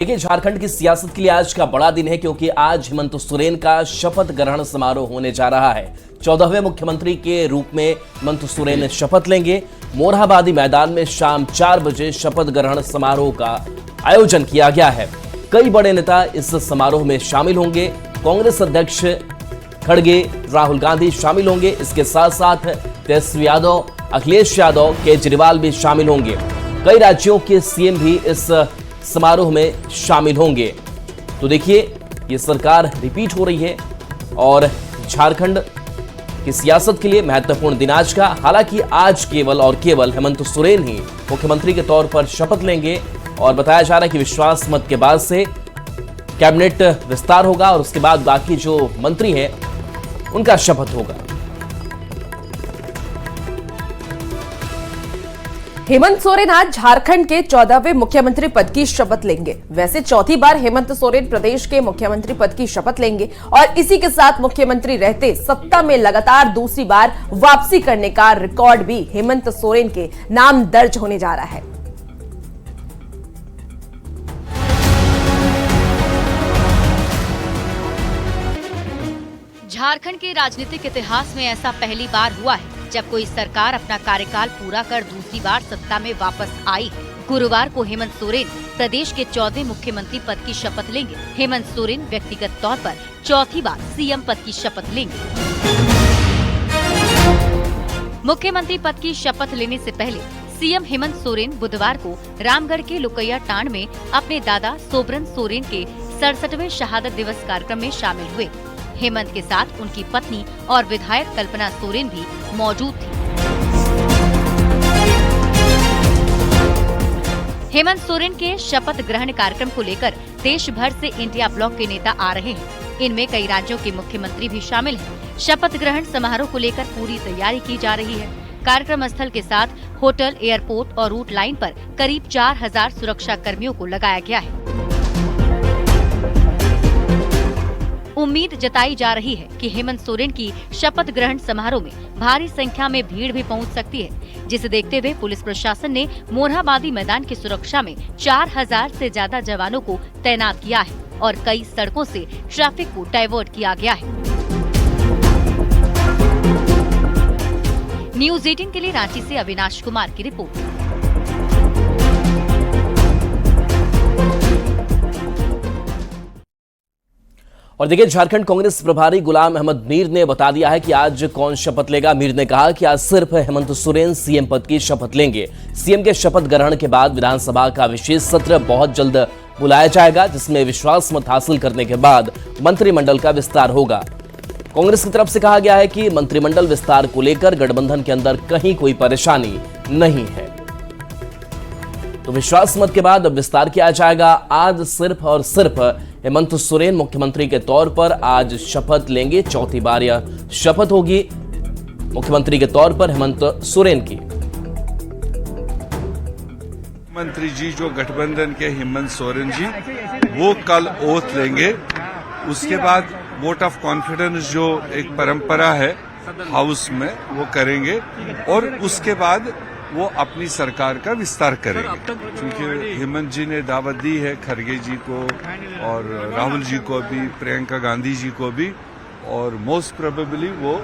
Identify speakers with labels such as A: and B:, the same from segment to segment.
A: देखिए, झारखंड की सियासत के लिए आज का बड़ा दिन है क्योंकि आज हेमंत सोरेन का शपथ ग्रहण समारोह होने जा रहा है। 14वें मुख्यमंत्री के रूप में हेमंत सोरेन शपथ लेंगे। मोरहाबादी मैदान में शाम 4 बजे शपथ ग्रहण समारोह का आयोजन किया गया है। कई बड़े नेता इस समारोह में शामिल होंगे। कांग्रेस अध्यक्ष खड़गे, राहुल गांधी शामिल होंगे। इसके साथ साथ तेजस्वी यादव, अखिलेश यादव, केजरीवाल भी शामिल होंगे। कई राज्यों के सीएम भी इस समारोह में शामिल होंगे। तो देखिए, ये सरकार रिपीट हो रही है और झारखंड की सियासत के लिए महत्वपूर्ण दिन आज का। हालांकि आज केवल और केवल हेमंत सोरेन ही मुख्यमंत्री के तौर पर शपथ लेंगे और बताया जा रहा है कि विश्वास मत के बाद से कैबिनेट विस्तार होगा और उसके बाद बाकी जो मंत्री हैं उनका शपथ होगा।
B: हेमंत सोरेन आज झारखंड के 14वें मुख्यमंत्री पद की शपथ लेंगे। वैसे चौथी बार हेमंत सोरेन प्रदेश के मुख्यमंत्री पद की शपथ लेंगे और इसी के साथ मुख्यमंत्री रहते सत्ता में लगातार दूसरी बार वापसी करने का रिकॉर्ड भी हेमंत सोरेन के नाम दर्ज होने जा रहा है।
C: झारखंड के राजनीतिक इतिहास में ऐसा पहली बार हुआ है जब कोई सरकार अपना कार्यकाल पूरा कर दूसरी बार सत्ता में वापस आई। गुरुवार को हेमंत सोरेन प्रदेश के 14वें मुख्यमंत्री पद की शपथ लेंगे। हेमंत सोरेन व्यक्तिगत तौर पर चौथी बार सीएम पद की शपथ लेंगे। मुख्यमंत्री पद की शपथ लेने से पहले सीएम हेमंत सोरेन बुधवार को रामगढ़ के लुकैया टांड में अपने दादा सोबरन सोरेन के 67वें शहादत दिवस कार्यक्रम में शामिल हुए। हेमंत के साथ उनकी पत्नी और विधायक कल्पना सोरेन भी मौजूद थी। हेमंत सोरेन के शपथ ग्रहण कार्यक्रम को लेकर देश भर से इंडिया ब्लॉक के नेता आ रहे हैं। इनमें कई राज्यों के मुख्यमंत्री भी शामिल हैं। शपथ ग्रहण समारोह को लेकर पूरी तैयारी की जा रही है। कार्यक्रम स्थल के साथ होटल, एयरपोर्ट और रूट लाइन पर करीब 4000 सुरक्षा कर्मियों को लगाया गया है। उम्मीद जताई जा रही है कि हेमंत सोरेन की शपथ ग्रहण समारोह में भारी संख्या में भीड़ भी पहुंच सकती है, जिसे देखते हुए पुलिस प्रशासन ने मोरहाबादी मैदान की सुरक्षा में 4000 से ज्यादा जवानों को तैनात किया है और कई सड़कों से ट्रैफिक को डाइवर्ट किया गया है। न्यूज़ 18 के लिए रांची से अविनाश कुमार की रिपोर्ट।
A: और देखिए, झारखंड कांग्रेस प्रभारी गुलाम अहमद मीर ने बता दिया है कि आज कौन शपथ लेगा। मीर ने कहा कि आज सिर्फ हेमंत सोरेन सीएम पद की शपथ लेंगे। सीएम के शपथ ग्रहण के बाद विधानसभा का विशेष सत्र बहुत जल्द बुलाया जाएगा, जिसमें विश्वास मत हासिल करने के बाद मंत्रिमंडल का विस्तार होगा। कांग्रेस की तरफ से कहा गया है कि मंत्रिमंडल विस्तार को लेकर गठबंधन के अंदर कहीं कोई परेशानी नहीं है, तो विश्वास मत के बाद अब विस्तार किया जाएगा। आज सिर्फ और सिर्फ हेमंत सोरेन मुख्यमंत्री के तौर पर आज शपथ लेंगे। चौथी बार यह शपथ होगी मुख्यमंत्री के तौर पर हेमंत सोरेन की।
D: मंत्री जी जो गठबंधन के हेमंत सोरेन जी वो कल ओथ लेंगे। उसके बाद वोट ऑफ कॉन्फिडेंस जो एक परंपरा है हाउस में वो करेंगे और उसके बाद वो अपनी सरकार का विस्तार करेंगे। क्योंकि हेमंत जी ने दावत दी है खड़गे जी को और राहुल जी को भी, प्रियंका गांधी जी को भी, और मोस्ट प्रोबेबली वो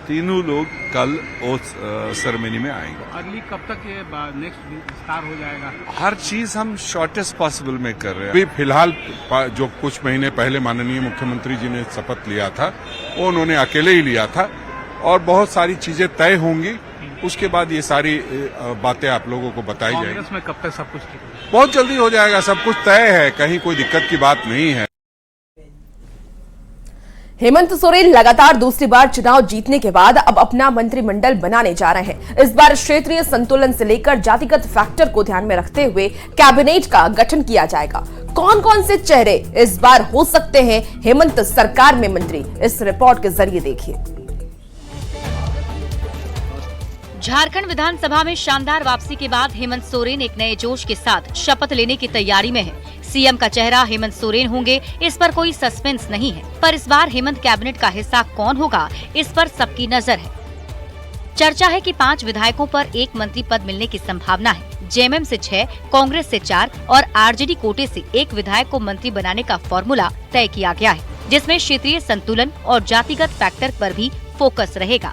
D: तीनों लोग कल ओथ सेरेमनी में आएंगे।
E: अगली कब तक ये नेक्स्ट विस्तार हो जाएगा?
D: हर चीज हम शॉर्टेस्ट पॉसिबल में कर रहे हैं। अभी फिलहाल जो कुछ महीने पहले माननीय मुख्यमंत्री जी ने शपथ लिया था वो उन्होंने अकेले ही लिया था और बहुत सारी चीजें तय होंगी। उसके बाद ये सारी बातें आप लोगों को बताई जाएगी।
E: कांग्रेस में कब तक सब कुछ
D: बहुत जल्दी हो जाएगा, सब कुछ तय है, कहीं कोई दिक्कत की बात नहीं है।
B: हेमंत सोरेन लगातार दूसरी बार चुनाव जीतने के बाद अब अपना मंत्रिमंडल बनाने जा रहे हैं। इस बार क्षेत्रीय संतुलन से लेकर जातिगत फैक्टर को ध्यान में रखते हुए कैबिनेट का गठन किया जाएगा। कौन कौन से चेहरे इस बार हो सकते हैं हेमंत सरकार में मंत्री, इस रिपोर्ट के जरिए देखिए।
C: झारखंड विधानसभा में शानदार वापसी के बाद हेमंत सोरेन एक नए जोश के साथ शपथ लेने की तैयारी में है। सीएम का चेहरा हेमंत सोरेन होंगे, इस पर कोई सस्पेंस नहीं है, पर इस बार हेमंत कैबिनेट का हिस्सा कौन होगा, इस पर सबकी नजर है। चर्चा है कि 5 विधायकों पर 1 मंत्री पद मिलने की संभावना है, जेएमएम से 6, कांग्रेस से 4 और आरजेडी कोटे से 1 विधायक को मंत्री बनाने का फॉर्मूला तय किया गया है, जिसमें क्षेत्रीय संतुलन और जातिगत फैक्टर पर भी फोकस रहेगा।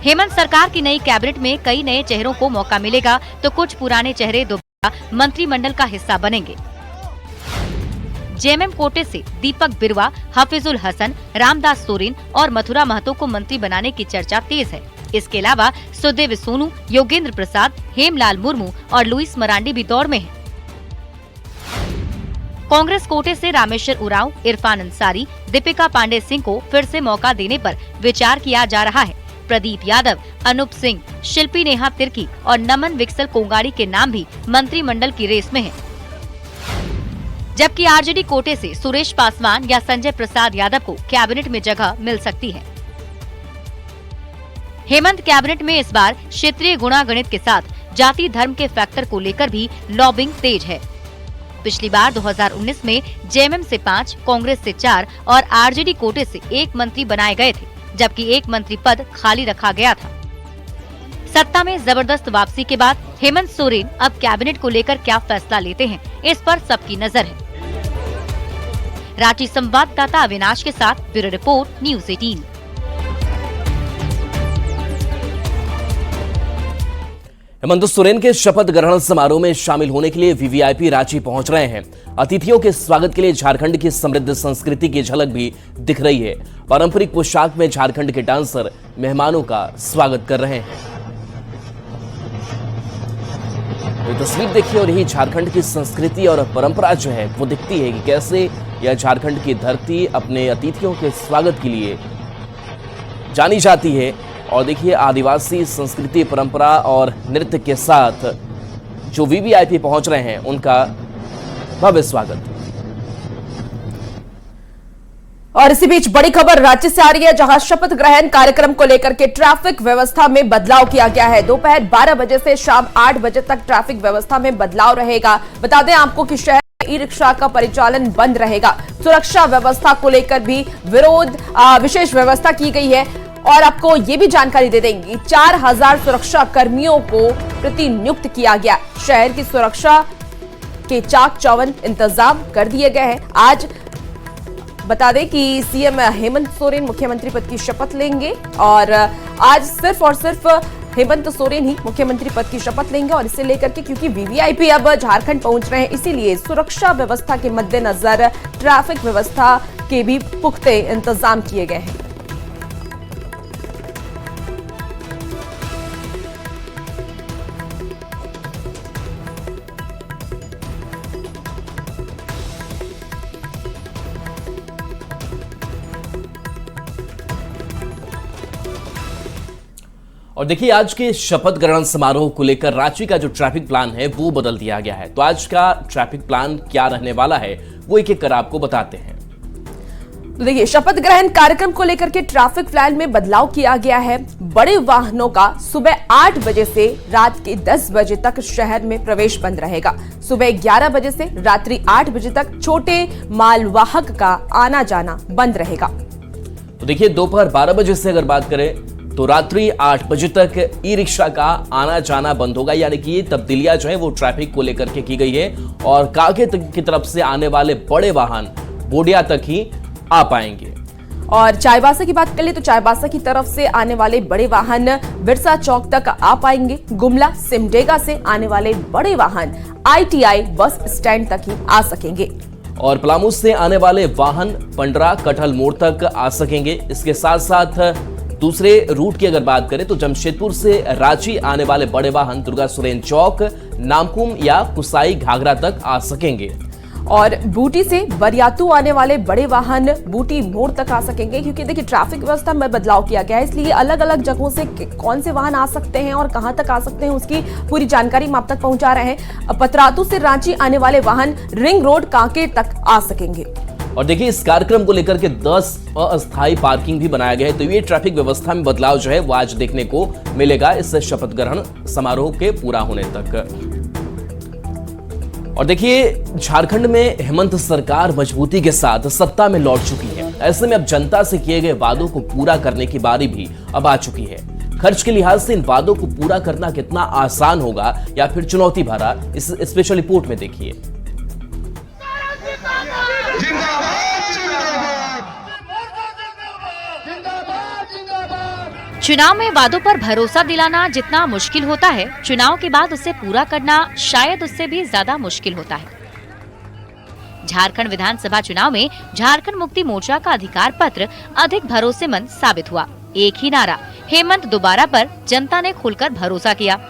C: हेमंत सरकार की नई कैबिनेट में कई नए चेहरों को मौका मिलेगा, तो कुछ पुराने चेहरे दोबारा मंत्रिमंडल का हिस्सा बनेंगे। जेएमएम कोटे से दीपक बिरवा, हफीजुल हसन, रामदास सोरेन और मथुरा महतो को मंत्री बनाने की चर्चा तेज है। इसके अलावा सुदेव सोनू, योगेंद्र प्रसाद, हेमलाल मुर्मू और लुइस मरांडी भी दौड़ में हैं। कांग्रेस कोटे से रामेश्वर उरांव, इरफान अंसारी, दीपिका पांडे सिंह को फिर से मौका देने पर विचार किया जा रहा है। प्रदीप यादव, अनूप सिंह, शिल्पी नेहा तिर्की और नमन विक्सल कोंगाड़ी के नाम भी मंत्रिमंडल की रेस में हैं। जबकि आरजेडी कोटे से सुरेश पासवान या संजय प्रसाद यादव को कैबिनेट में जगह मिल सकती है। हेमंत कैबिनेट में इस बार क्षेत्रीय गुणागणित के साथ जाति धर्म के फैक्टर को लेकर भी लॉबिंग तेज है। पिछली बार 2019 में जेएमएम से 5, कांग्रेस से 4 और आरजेडी कोटे से 1 मंत्री बनाए गए थे, जबकि 1 मंत्री पद खाली रखा गया था। सत्ता में जबरदस्त वापसी के बाद हेमंत सोरेन अब कैबिनेट को लेकर क्या फैसला लेते हैं, इस पर सबकी नजर है। रांची संवाददाता अविनाश के साथ bureau report, news 18।
A: Hemant Soren के शपथ ग्रहण समारोह में शामिल होने के लिए वीवीआईपी रांची पहुंच रहे हैं। अतिथियों के स्वागत के लिए झारखंड की समृद्ध संस्कृति की झलक भी दिख रही है। पारंपरिक पोशाक में झारखंड के डांसर मेहमानों का स्वागत कर रहे हैं। ये तस्वीर देखिए और यही झारखंड की संस्कृति और परंपरा जो है वो दिखती है कि कैसे यह झारखंड की धरती अपने अतिथियों के स्वागत के लिए जानी जाती है। और देखिए आदिवासी संस्कृति, परंपरा और नृत्य के साथ जो वीवीआईपी पहुंच रहे हैं उनका भव्य स्वागत।
B: और इसी बीच बड़ी खबर राज्य से आ रही है, जहां शपथ ग्रहण कार्यक्रम को लेकर के ट्रैफिक व्यवस्था में बदलाव किया गया है। दोपहर 12 बजे से शाम 8 बजे तक ट्रैफिक व्यवस्था में बदलाव रहेगा। बता दें आपको कि शहर में ई-रिक्शा का परिचालन बंद रहेगा। सुरक्षा व्यवस्था को लेकर भी विशेष व्यवस्था की गई है। और आपको ये भी जानकारी दे देंगे, 4000 सुरक्षा कर्मियों को प्रतिनियुक्त किया गया। शहर की सुरक्षा के चाक चौबंद इंतजाम कर दिए गए हैं। आज बता दें कि सीएम हेमंत सोरेन मुख्यमंत्री पद की शपथ लेंगे और आज सिर्फ और सिर्फ हेमंत सोरेन ही मुख्यमंत्री पद की शपथ लेंगे। और इसे लेकर के क्योंकि वीवीआईपी अब झारखंड पहुंच रहे हैं, इसीलिए सुरक्षा व्यवस्था के मद्देनजर ट्रैफिक व्यवस्था के भी पुख्ते इंतजाम किए गए हैं।
A: और देखिए आज के शपथ ग्रहण समारोह को लेकर रांची का जो ट्रैफिक प्लान है वो बदल दिया गया है। तो आज का ट्रैफिक प्लान क्या रहने वाला है वो एक एक कर आपको बताते हैं।
B: तो देखिए शपथ ग्रहण कार्यक्रम को लेकर के ट्रैफिक प्लान में बदलाव किया गया है। बड़े वाहनों का सुबह 8 बजे से रात के 10 बजे तक शहर में प्रवेश बंद रहेगा। सुबह 11 बजे से रात्रि 8 बजे तक छोटे मालवाहक का आना जाना बंद रहेगा।
A: तो देखिए दोपहर 12 बजे से अगर बात करें तो रात्रि 8 बजे तक ई रिक्शा का आना जाना बंद होगा। यानी कि ये तब्दीलियां जो है वो ट्रैफिक को लेकर के की गई है और कांके की तरफ से आने वाले बड़े वाहन बोडिया तक ही आ पाएंगे।
B: और चाईबासा की बात कर ले तो चाईबासा की तरफ से आने वाले बड़े वाहन बिरसा चौक तक आ पाएंगे। गुमला सिमडेगा से आने वाले बड़े वाहन आईटीआई बस स्टैंड तक ही आ सकेंगे।
A: और पलामू से आने वाले वाहन पंडरा कटहल मोड़ तक आ सकेंगे। इसके साथ साथ दूसरे रूट की अगर बात करें तो जमशेदपुर से रांची आने वाले बड़े वाहन दुर्गा सुरेन चौक, नामकुम या कुसाई घाघरा तक आ सकेंगे।
B: और बूटी से बरियातू आने वाले बड़े वाहन बूटी मोड़ तक आ सकेंगे। क्योंकि देखिए ट्रैफिक व्यवस्था में बदलाव किया गया है, इसलिए अलग अलग जगहों से कौन से वाहन आ सकते हैं और कहां तक आ सकते हैं उसकी पूरी जानकारी हम आप तक पहुंचा रहे हैं। पतरातू से रांची आने वाले वाहन रिंग रोड कांके तक आ सकेंगे।
A: और देखिए इस कार्यक्रम को लेकर के 10 अस्थायी पार्किंग भी बनाया गया है। तो ये ट्रैफिक व्यवस्था में बदलाव जो है वो आज देखने को मिलेगा इस शपथ ग्रहण समारोह के पूरा होने तक। और देखिए झारखंड में हेमंत सरकार मजबूती के साथ सत्ता में लौट चुकी है। ऐसे में अब जनता से किए गए वादों को पूरा करने की बारी भी अब आ चुकी है। खर्च के लिहाज से इन वादों को पूरा करना कितना आसान होगा या फिर चुनौती भरा, इस स्पेशल रिपोर्ट में देखिए।
C: चुनाव में वादों पर भरोसा दिलाना जितना मुश्किल होता है, चुनाव के बाद उसे पूरा करना शायद उससे भी ज्यादा मुश्किल होता है। झारखंड विधानसभा चुनाव में झारखंड मुक्ति मोर्चा का अधिकार पत्र अधिक भरोसेमंद साबित हुआ। एक ही नारा, हेमंत दोबारा पर जनता ने खुलकर भरोसा किया।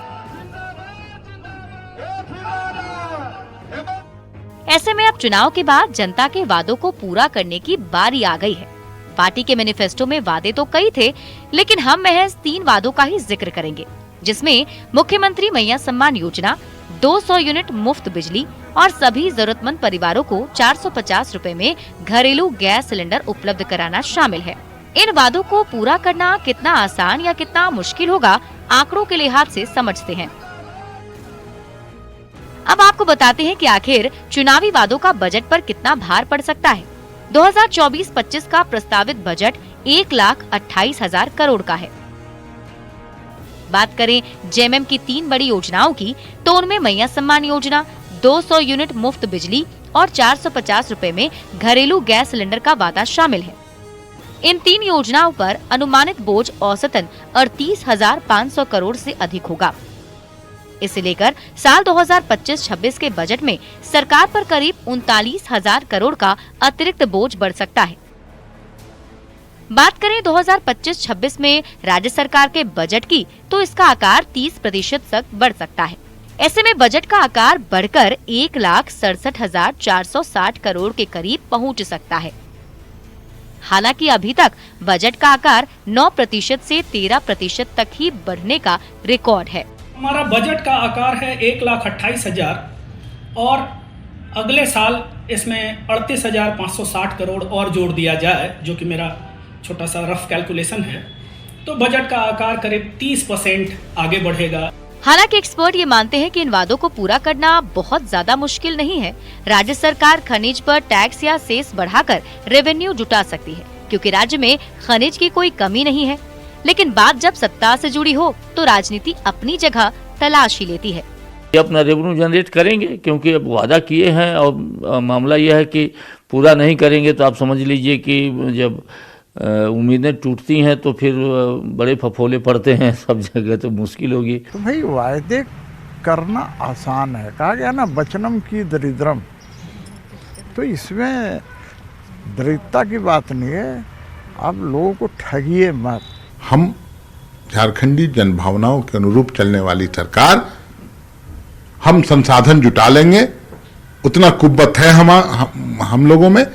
C: ऐसे में अब चुनाव के बाद जनता के वादों को पूरा करने की बारी आ गई है। पार्टी के मैनिफेस्टो में वादे तो कई थे, लेकिन हम महज 3 वादों का ही जिक्र करेंगे, जिसमें मुख्यमंत्री मैया सम्मान योजना, 200 यूनिट मुफ्त बिजली और सभी जरूरतमंद परिवारों को 450 रुपए में घरेलू गैस सिलेंडर उपलब्ध कराना शामिल है। इन वादों को पूरा करना कितना आसान या कितना मुश्किल होगा, आंकड़ों के लिहाज से समझते हैं। अब आपको बताते हैं कि आखिर चुनावी वादों का बजट पर कितना भार पड़ सकता है। 2024-25 का प्रस्तावित बजट 1,28,000 करोड़ का है। बात करें जेएमएम की 3 बड़ी योजनाओं की, तो उनमें मैया सम्मान योजना, 200 यूनिट मुफ्त बिजली और 450 रुपए में घरेलू गैस सिलेंडर का वादा शामिल है। इन 3 योजनाओं पर अनुमानित बोझ औसतन 38,500 करोड़ से अधिक होगा। इसे लेकर साल 2025-26 के बजट में सरकार पर करीब 39,000 करोड़ का अतिरिक्त बोझ बढ़ सकता है। बात करें 2025-26 में राज्य सरकार के बजट की, तो इसका आकार 30% तक बढ़ सकता है। ऐसे में बजट का आकार बढ़कर 1,67,460 करोड़ के करीब पहुंच सकता है। हालांकि अभी तक बजट का आकार 9% से 13% तक ही बढ़ने का रिकॉर्ड है।
F: हमारा बजट का आकार है 1,28,000 और अगले साल इसमें 38,560 करोड़ और जोड़ दिया जाए, जो कि मेरा छोटा सा रफ कैलकुलेशन है, तो बजट का आकार करीब 30% आगे बढ़ेगा।
C: हालांकि एक्सपर्ट ये मानते हैं कि इन वादों को पूरा करना बहुत ज्यादा मुश्किल नहीं है। राज्य सरकार खनिज पर टैक्स या सेस बढ़ाकर रेवेन्यू जुटा सकती है, क्योंकि राज्य में खनिज की कोई कमी नहीं है। लेकिन बात जब सत्ता से जुड़ी हो तो राजनीति अपनी जगह तलाश ही लेती है।
G: ये अपना रेवेन्यू जनरेट करेंगे, क्योंकि अब वादा किए हैं और मामला यह है कि पूरा नहीं करेंगे तो आप समझ लीजिए कि जब उम्मीदें टूटती हैं तो फिर बड़े फफोले पड़ते हैं सब जगह, तो मुश्किल होगी।
H: तो भाई वायदे करना आसान है, कहा गया ना वचनम की दरिद्रम, तो इसमें दरिद्रता की बात नहीं है। आप लोगों को ठगिए मत।
I: हम झारखंडी जनभावनाओं के अनुरूप चलने वाली सरकार, हम संसाधन जुटा लेंगे, उतना कुव्वत है हम लोगों में,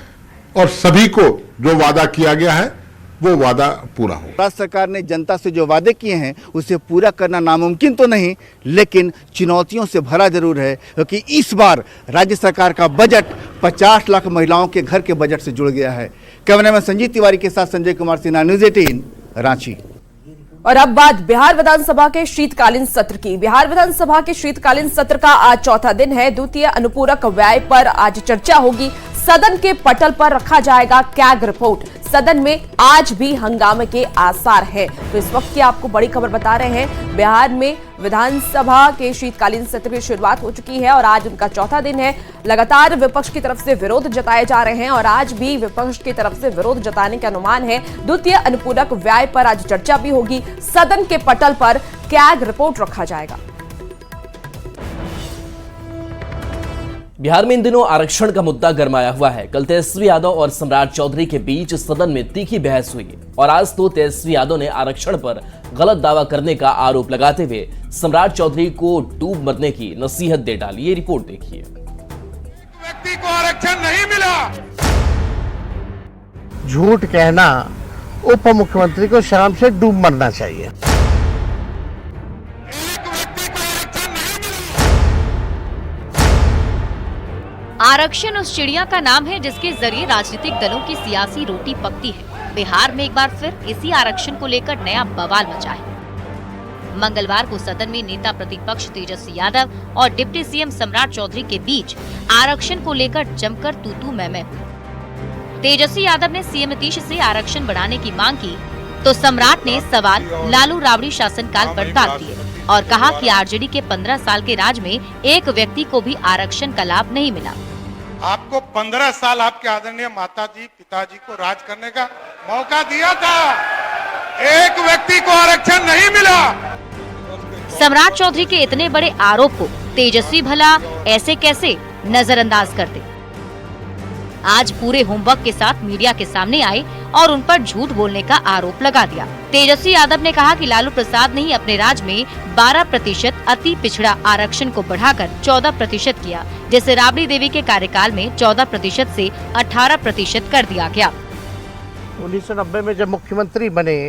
I: और सभी को जो वादा किया गया है वो वादा पूरा हो।
J: राज्य सरकार ने जनता से जो वादे किए हैं उसे पूरा करना नामुमकिन तो नहीं, लेकिन चुनौतियों से भरा जरूर है, क्योंकि इस बार राज्य सरकार का बजट 50 लाख महिलाओं के घर के बजट से जुड़ गया है। कैमरामैन संजीत तिवारी के साथ संजय कुमार सिन्हा, न्यूज़ 18 रांची।
B: और अब बात बिहार विधानसभा के शीतकालीन सत्र की। बिहार विधानसभा के शीतकालीन सत्र का आज चौथा दिन है। द्वितीय अनुपूरक व्यय पर आज चर्चा होगी। सदन के पटल पर रखा जाएगा कैग रिपोर्ट। सदन में आज भी हंगामे के आसार हैं। तो इस वक्त की आपको बड़ी खबर बता रहे हैं, बिहार में विधानसभा के शीतकालीन सत्र की शुरुआत हो चुकी है और आज उनका चौथा दिन है। लगातार विपक्ष की तरफ से विरोध जताए जा रहे हैं और आज भी विपक्ष की तरफ से विरोध जताने का अनुमान है। द्वितीय अनुपूरक व्यय पर आज चर्चा भी होगी। सदन के पटल पर कैग रिपोर्ट रखा जाएगा।
A: बिहार में इन दिनों आरक्षण का मुद्दा गरमाया हुआ है। कल तेजस्वी यादव और सम्राट चौधरी के बीच सदन में तीखी बहस हुई और आज तो तेजस्वी यादव ने आरक्षण पर गलत दावा करने का आरोप लगाते हुए सम्राट चौधरी को डूब मरने की नसीहत दे डाली। ये रिपोर्ट देखिए।
D: व्यक्ति को आरक्षण नहीं मिला,
H: झूठ कहना उप मुख्यमंत्री को शर्म से डूब मरना चाहिए।
C: आरक्षण उस चिड़िया का नाम है जिसके जरिए राजनीतिक दलों की सियासी रोटी पकती है। बिहार में एक बार फिर इसी आरक्षण को लेकर नया बवाल मचा है। मंगलवार को सदन में नेता प्रतिपक्ष तेजस्वी यादव और डिप्टी सीएम सम्राट चौधरी के बीच आरक्षण को लेकर जमकर तू-तू मैं-मैं हुई। तेजस्वी यादव ने सीएम नीतीश से आरक्षण बढ़ाने की मांग की, तो सम्राट ने सवाल लालू राबड़ी शासनकाल पर दाग दिए और कहा कि आरजेडी के 15 साल के राज में एक व्यक्ति को भी आरक्षण का लाभ नहीं मिला।
K: आपको 15 साल आपके आदरणीय माताजी पिताजी को राज करने का मौका दिया था, एक व्यक्ति को आरक्षण नहीं मिला।
C: सम्राट चौधरी के इतने बड़े आरोप को तेजस्वी भला ऐसे कैसे नजरअंदाज करते। आज पूरे होमवर्क के साथ मीडिया के सामने आए और उन पर झूठ बोलने का आरोप लगा दिया। तेजस्वी यादव ने कहा कि लालू प्रसाद ने ही अपने राज में 12% अति पिछड़ा आरक्षण को बढ़ाकर 14% किया, जिसे राबड़ी देवी के कार्यकाल में 14% से 18% कर दिया गया।
L: 1990 में जब मुख्यमंत्री बने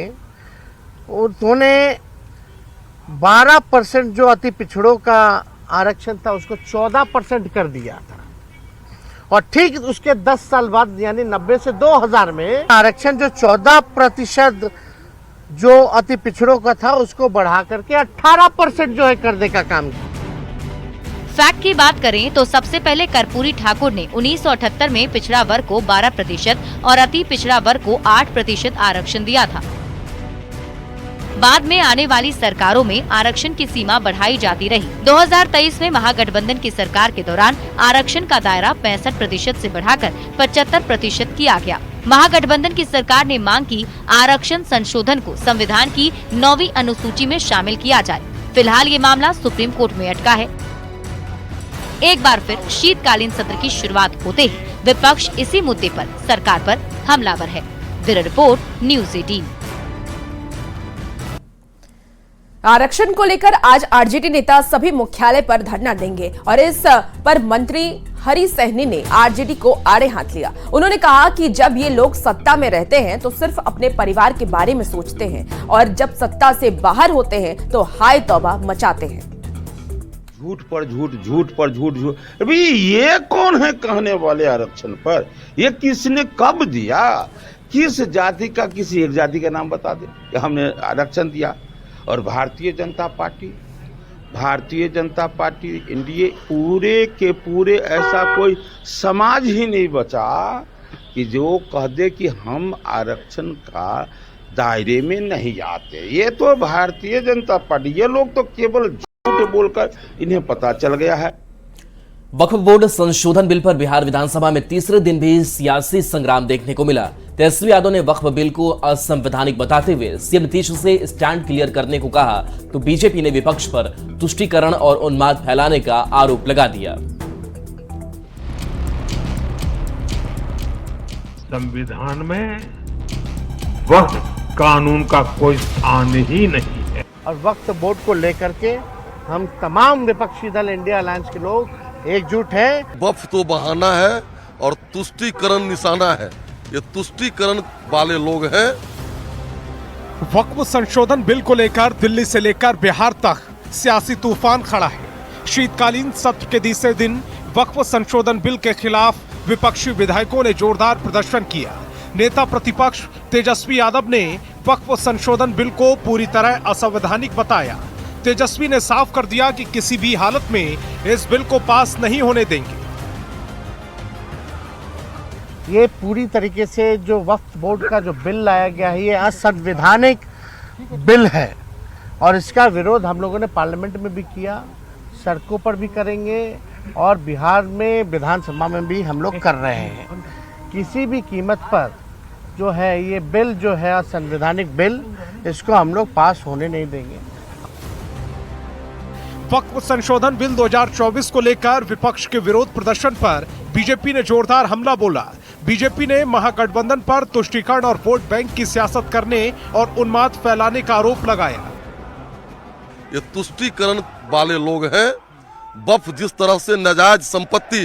L: उन्होंने 12% जो अति पिछड़ों का आरक्षण था उसको 14% कर दिया था और ठीक उसके 10 साल बाद यानी 90 से 2000 में आरक्षण जो 14% जो अति पिछड़ों का था उसको बढ़ा करके 18% जो है करने का काम किया।
C: फैक्ट की बात करें तो सबसे पहले कर्पूरी ठाकुर ने 1978 में पिछड़ा वर्ग को 12% और अति पिछड़ा वर्ग को 8% आरक्षण दिया था। बाद में आने वाली सरकारों में आरक्षण की सीमा बढ़ाई जाती रही। 2023 में महागठबंधन की सरकार के दौरान आरक्षण का दायरा 65% से बढ़ाकर 75% किया गया। महागठबंधन की सरकार ने मांग की आरक्षण संशोधन को संविधान की 9वीं अनुसूची में शामिल किया जाए। फिलहाल ये मामला सुप्रीम कोर्ट में अटका है। एक बार फिर शीतकालीन सत्र की शुरुआत होते ही विपक्ष इसी मुद्दे पर सरकार पर हमलावर है। Bureau report, news 18।
B: आरक्षण को लेकर आज आरजेडी नेता सभी मुख्यालय पर धरना देंगे और इस पर मंत्री हरि सहनी ने आरजेडी को आड़े हाथ लिया। उन्होंने कहा कि जब ये लोग सत्ता में रहते हैं तो सिर्फ अपने परिवार के बारे में सोचते हैं और जब सत्ता से बाहर होते हैं तो हाय तौबा मचाते हैं।
M: झूठ पर झूठ, झूठ पर झूठ, झूठ। अभी ये कौन है कहने वाले आरक्षण पर? ये किसने कब दिया? किस जाति का किसी एक जाति का नाम बता दे कि हमने आरक्षण दिया। और भारतीय जनता पार्टी एनडीए पूरे के पूरे ऐसा कोई समाज ही नहीं बचा कि जो कह दे कि हम आरक्षण का दायरे में नहीं आते। ये तो भारतीय जनता पार्टी, ये लोग तो केवल झूठ बोलकर इन्हें पता चल गया है।
A: वक्फ बोर्ड संशोधन बिल पर बिहार विधानसभा में तीसरे दिन भी सियासी संग्राम देखने को मिला। तेजस्वी यादव ने वक्फ बिल को असंवैधानिक बताते हुए सीएम नीतीश से स्टैंड क्लियर करने को कहा तो बीजेपी ने विपक्ष पर तुष्टीकरण और उन्माद फैलाने का आरोप लगा दिया।
N: संविधान में वक्फ कानून का कोई स्थान ही नहीं है
L: और वक्फ बोर्ड को लेकर के हम तमाम विपक्षी दल इंडिया अलायंस के लोग एकजुट है।
O: वक्फ तो बहाना है और तुष्टीकरण निशाना है। ये तुष्टीकरण वाले लोग हैं।
P: वक्फ संशोधन बिल को लेकर दिल्ली से लेकर बिहार तक सियासी तूफान खड़ा है। शीतकालीन सत्र के तीसरे दिन वक्फ संशोधन बिल के खिलाफ विपक्षी विधायकों ने जोरदार प्रदर्शन किया। नेता प्रतिपक्ष तेजस्वी यादव ने वक्फ संशोधन बिल को पूरी तरह असंवैधानिक बताया। तेजस्वी ने साफ कर दिया कि किसी भी हालत में इस बिल को पास नहीं होने देंगे।
L: ये पूरी तरीके से जो वक्फ बोर्ड का जो बिल लाया गया है ये असंवैधानिक बिल है और इसका विरोध हम लोगों ने पार्लियामेंट में भी किया, सड़कों पर भी करेंगे और बिहार में विधानसभा में भी हम लोग कर रहे हैं। किसी भी कीमत पर जो है ये बिल जो है असंवैधानिक बिल, इसको हम लोग पास होने नहीं देंगे।
P: वक्फ संशोधन बिल 2024 को लेकर विपक्ष के विरोध प्रदर्शन पर बीजेपी ने जोरदार हमला बोला। बीजेपी ने महागठबंधन पर तुष्टीकरण और वोट बैंक की सियासत करने और उन्माद फैलाने का आरोप लगाया।
O: ये तुष्टीकरण वाले लोग हैं। वक्फ जिस तरह से नाजायज संपत्ति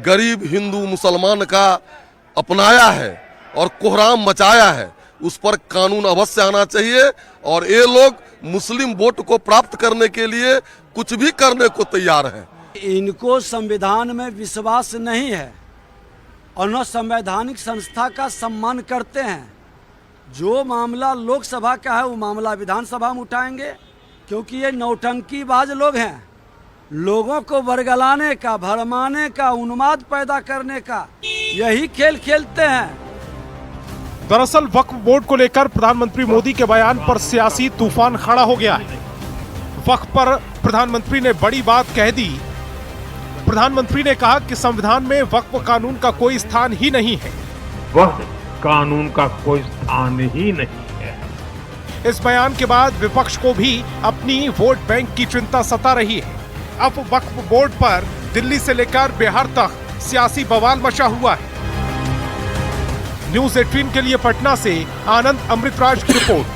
O: गरीब हिंदू मुसलमान का अपनाया है और कोहराम मचाया है, उस पर कानून अवश्य आना चाहिए और ये लोग मुस्लिम वोट को प्राप्त करने के लिए कुछ भी करने को तैयार हैं।
Q: इनको संविधान में विश्वास नहीं है और न संवैधानिक संस्था का सम्मान करते हैं। जो मामला लोकसभा का है वो मामला विधानसभा में उठाएंगे क्योंकि ये नौटंकीबाज लोग हैं। लोगों को बरगलाने का, भरमाने का, उन्माद पैदा करने का यही खेल खेलते हैं।
P: दरअसल वक्फ बोर्ड को लेकर प्रधानमंत्री मोदी के बयान पर सियासी तूफान खड़ा हो गया है। वक्फ पर प्रधानमंत्री ने बड़ी बात कह दी। प्रधानमंत्री ने कहा कि संविधान में वक्फ कानून का कोई स्थान ही नहीं है।
N: वक्फ कानून का कोई स्थान ही नहीं है।
P: इस बयान के बाद विपक्ष को भी अपनी वोट बैंक की चिंता सता रही है। अब वक्फ बोर्ड पर दिल्ली से लेकर बिहार तक सियासी बवाल मचा हुआ है। न्यूज़ 18 के लिए पटना से आनंद अमृतराज की रिपोर्ट।